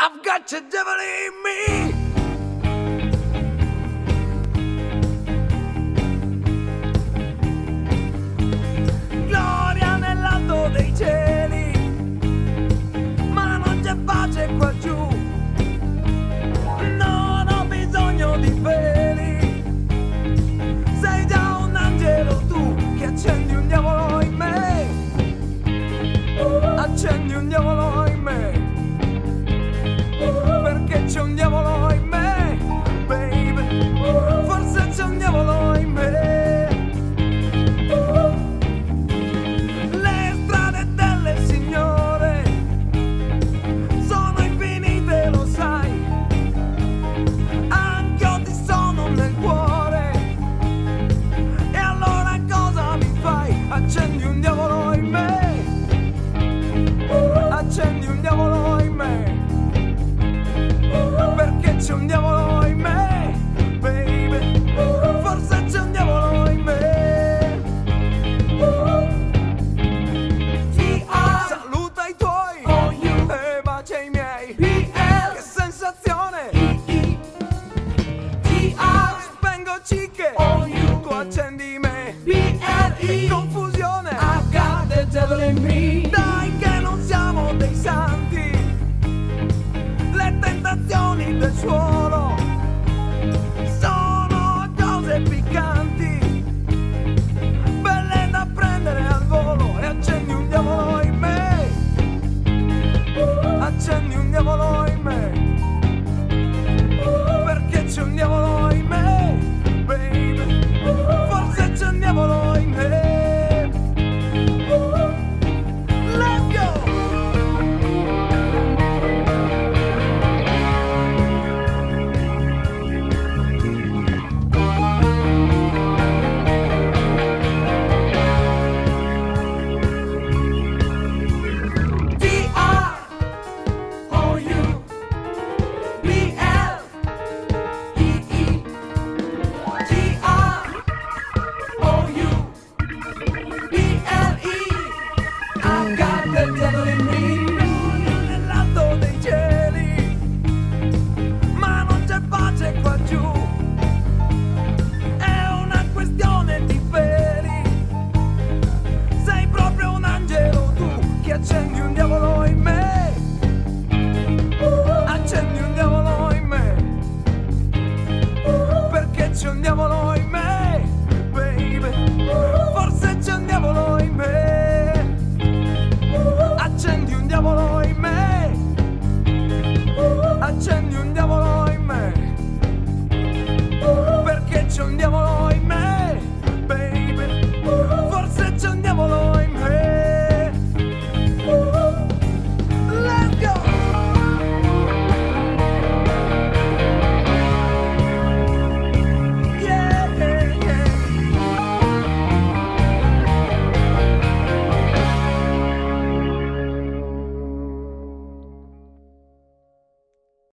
I've got the devil in me. Gloria nell'alto dei cieli, ma non c'è pace qua giù. Non ho bisogno di peli, sei già un angelo tu che accendi un diavolo in me. Accendi un diavolo in me, perché c'è un diavolo in me, baby, forse c'è un diavolo in me. Le strade delle signore sono infinite, lo sai, anch'io ti sono nel cuore. E allora cosa mi fai? Accendi un diavolo in me. Accendi un diavolo in me, perché c'è un diavolo in me, baby, forse c'è un diavolo in me. Saluta i tuoi e bacia i miei. Che sensazione! Spengo cicche, tu accendi me. Che confusione! I got the devil in me. Dai che non siamo dei santi, le tentazioni del suolo sono cose piccanti, belle da prendere al volo. E accendi un diavolo in me, accendi un diavolo